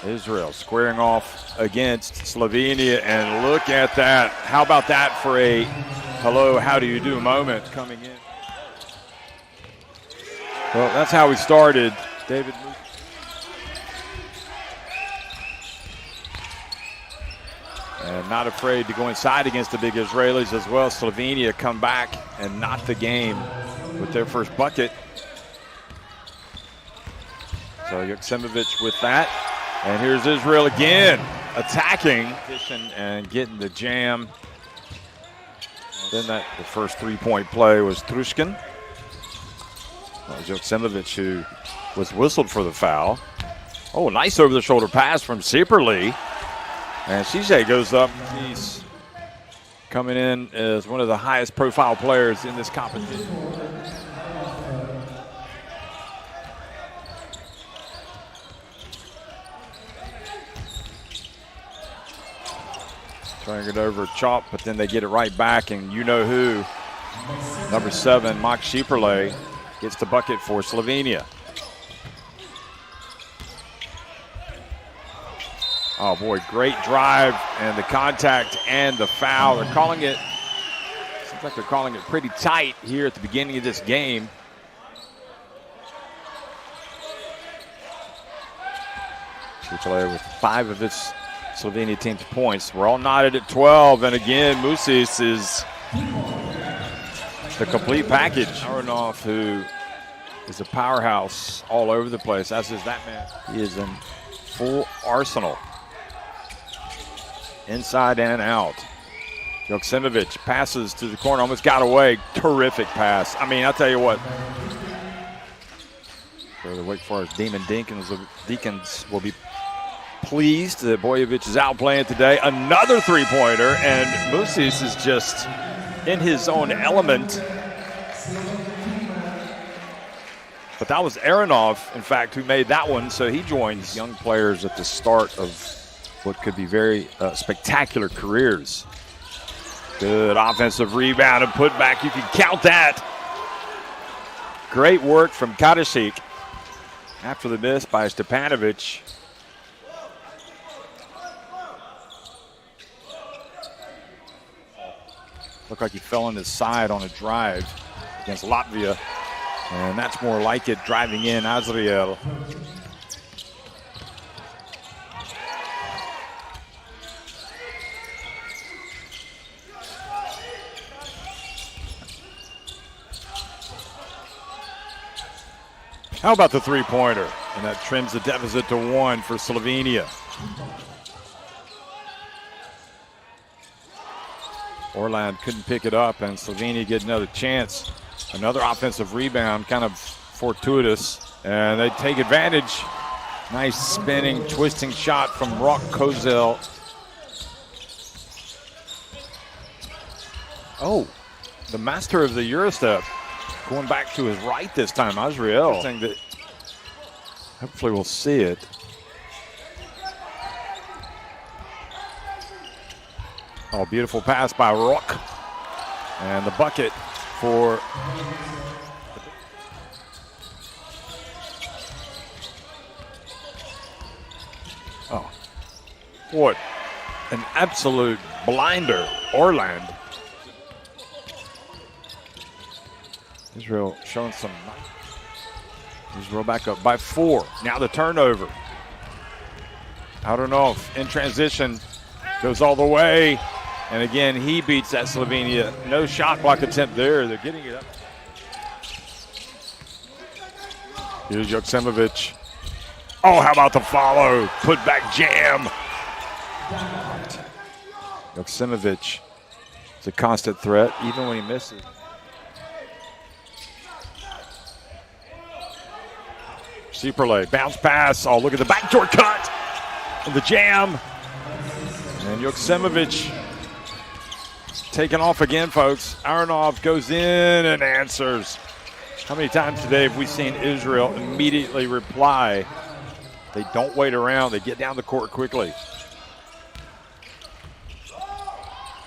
Israel squaring off against Slovenia, and look at that. How about that for a hello, how do you do moment coming in? Well, that's how we started. David. And not afraid to go inside against the big Israelis as well. Slovenia come back and knot the game with their first bucket. So Joksimovic with that. And here's Israel again, attacking and getting the jam. And then the first three-point play was Trushkin. That was Joksimovic who was whistled for the foul. Oh, nice over-the-shoulder pass from Sieperli. And CJ goes up. He's coming in as one of the highest profile players in this competition. Trying it over Chop, but then they get it right back, and you know who. Number 7, Max Sieperli, gets the bucket for Slovenia. Oh boy, great drive and the contact and the foul. They're calling it, seems like they're calling it pretty tight here at the beginning of this game. Sieperli with 5 of his Slovenia team's points. We're all knotted at 12, and again, Musis is the complete package. Aronov, who is a powerhouse all over the place, as is that man. He is in full arsenal, inside and out. Joksimovic passes to the corner, almost got away. Terrific pass. I mean, I'll tell you what. For the Wake Forest Deacons will be pleased that Bojovic is out playing today. Another three-pointer, and Musis is just in his own element. But that was Aronov, in fact, who made that one, so he joins young players at the start of what could be very spectacular careers. Good offensive rebound and putback. You can count that. Great work from Kadasik after the miss by Stepanovic. Looked like he fell on his side on a drive against Latvia. And that's more like it, driving in Azriel. How about the three-pointer? And that trims the deficit to 1 for Slovenia. Orland couldn't pick it up, and Slovenia get another chance. Another offensive rebound, kind of fortuitous, and they take advantage. Nice spinning, twisting shot from Rock Kozel. Oh, the master of the Eurostep, going back to his right this time, Azriel. Saying that hopefully we'll see it. Oh, beautiful pass by Rock. And the bucket for what an absolute blinder, Orland. Israel showing some. Israel back up by 4. Now the turnover. I don't know if in transition goes all the way. And again, he beats that Slovenia. No shot block attempt there. They're getting it up. Here's Joksimovic. Oh, how about the follow? Put back jam. Joksimovic is a constant threat, even when he misses. Sieperli, bounce pass. Oh, look at the backdoor cut. And the jam. And Joksimovic taken off again, folks. Aronov goes in and answers. How many times today have we seen Israel immediately reply? They don't wait around. They get down the court quickly.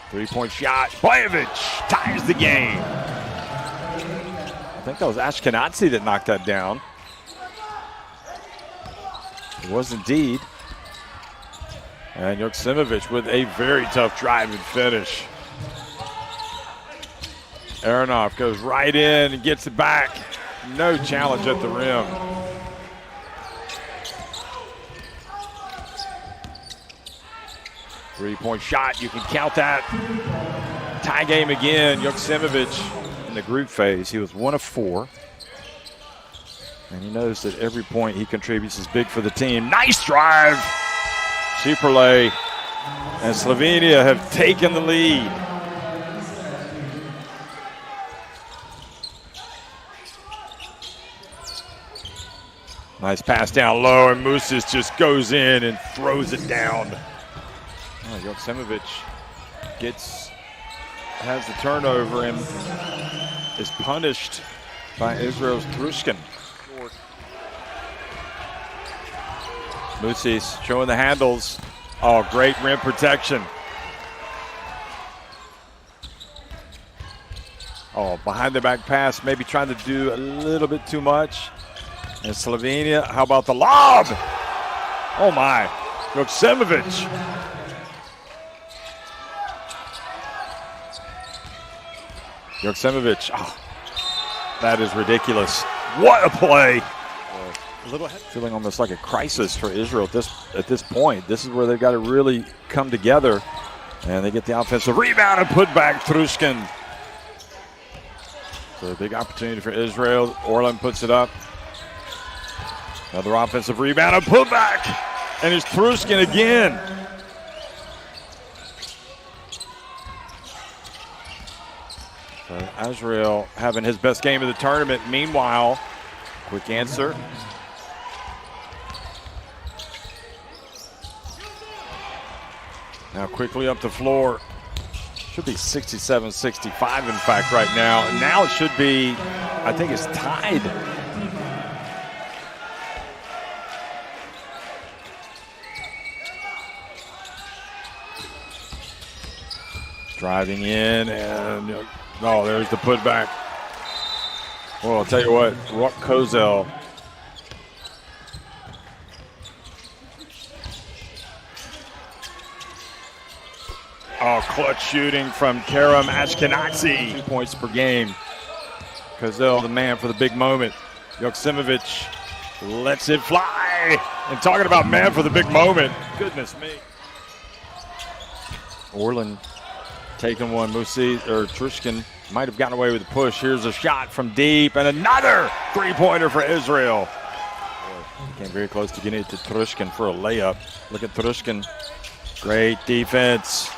Three-point shot. Bojovic ties the game. I think that was Ashkenazi that knocked that down. It was indeed. And Joksimovic with a very tough drive and finish. Aronoff goes right in and gets it back. No challenge at the rim. Three-point shot, you can count that. Tie game again. Joksimovic in the group phase, he was 1 of 4. And he knows that every point he contributes is big for the team. Nice drive. Superlay and Slovenia have taken the lead. Nice pass down low, and Musis just goes in and throws it down. Oh, Joksimovic has the turnover and is punished by Israel's Trushkin. Musis showing the handles. Oh, great rim protection. Oh, behind the back pass, maybe trying to do a little bit too much. And Slovenia, how about the lob? Oh my, Joksimovic. Joksimovic, oh, that is ridiculous. What a play. A little feeling almost like a crisis for Israel at this point. This is where they've got to really come together. And they get the offensive rebound and put back Trushkin. So a big opportunity for Israel. Orland puts it up. Another offensive rebound and put back. And it's Trushkin again. So Israel having his best game of the tournament. Meanwhile, quick answer. Now quickly up the floor. Should be 67-65 in fact right now. And now it should be, I think it's tied. Driving in and, oh, there's the putback. Well, I'll tell you what, Rock Kozel. Oh, clutch shooting from Karam Ashkenazi. 2 points per game. Kozel, the man for the big moment. Joksimovic lets it fly. And talking about man for the big moment, goodness me. Orland taking one. Trushkin might have gotten away with the push. Here's a shot from deep and another three-pointer for Israel. Came very close to getting it to Trushkin for a layup. Look at Trushkin. Great defense.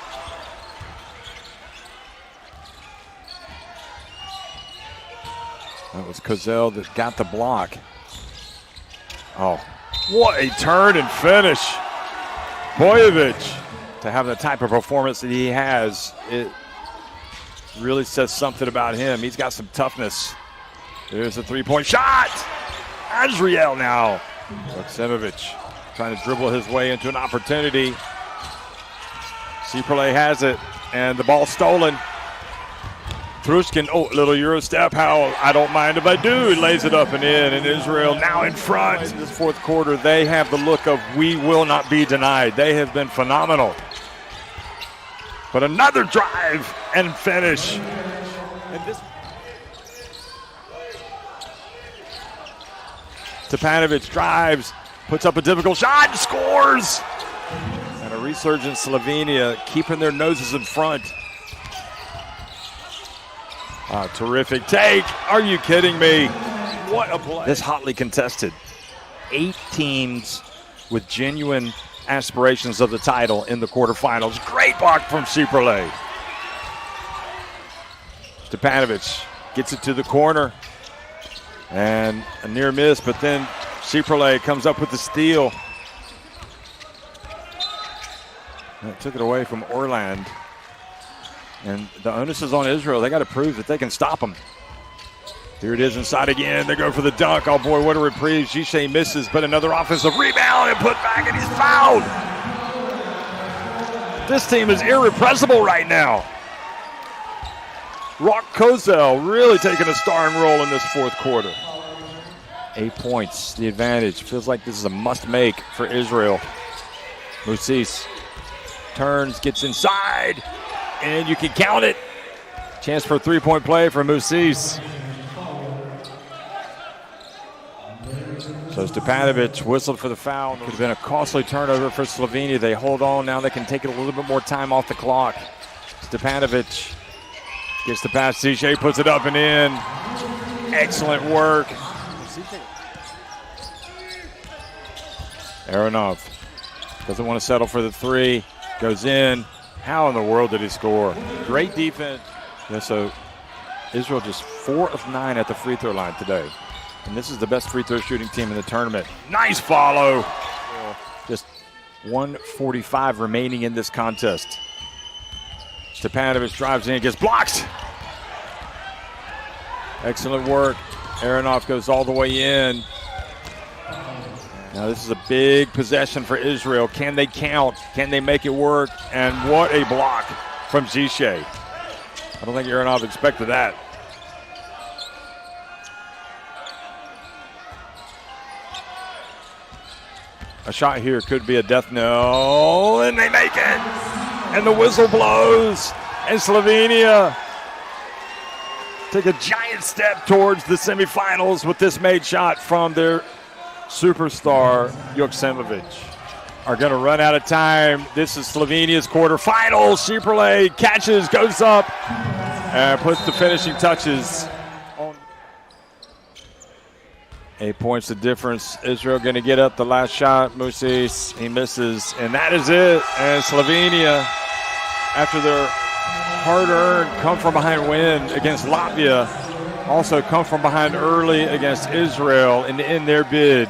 That was Kozel that got the block. Oh, what a turn and finish. Bojovic, to have the type of performance that he has, it really says something about him. He's got some toughness. There's a three-point shot. Azriel now. Joksimovic trying to dribble his way into an opportunity. Superlay has it, and the ball stolen. Trushkin, oh, little Euro step. How I don't mind if I do. He lays it up and in, and Israel now in front. In this fourth quarter, they have the look of we will not be denied. They have been phenomenal. But another drive and finish. And this Stepanovic drives, puts up a difficult shot, scores. And a resurgent Slovenia keeping their noses in front. Terrific take. Are you kidding me? What a play. This hotly contested. 8 teams with genuine aspirations of the title in the quarterfinals. Great block from Superlay. Stepanovic gets it to the corner. And a near miss, but then Superlay comes up with the steal. And took it away from Orland. And the onus is on Israel. They got to prove that they can stop them. Here it is inside again. They go for the dunk. Oh, boy, what a reprieve. Gishe misses, but another offensive rebound and put back, and he's fouled. This team is irrepressible right now. Rock Kozel really taking a starring role in this fourth quarter. 8 points, the advantage. Feels like this is a must-make for Israel. Musis turns, gets inside, and you can count it. Chance for a three-point play for Musis. So Stepanovic whistled for the foul. Could have been a costly turnover for Slovenia. They hold on. Now they can take it a little bit more time off the clock. Stepanovic gets the pass. Zichet puts it up and in. Excellent work. Aronov doesn't want to settle for the three. Goes in. How in the world did he score? Great defense. Yeah, so Israel just 4 of 9 at the free throw line today. And this is the best free throw shooting team in the tournament. Nice follow. Just 1:45 remaining in this contest. Stepanovic drives in, gets blocked. Excellent work. Aronov goes all the way in. Now this is a big possession for Israel. Can they count? Can they make it work? And what a block from Zichet. I don't think Aronov expected that. A shot here could be a death knell, and they make it. And the whistle blows, and Slovenia take a giant step towards the semifinals with this made shot from their superstar, Joksimovic. Are going to run out of time. This is Slovenia's quarterfinals. Šipperle catches, goes up, and puts the finishing touches on. 8 points the difference. Israel going to get up the last shot. Musis, he misses, and that is it. And Slovenia, after their hard-earned come-from-behind win against Latvia, also come from behind early against Israel and end their bid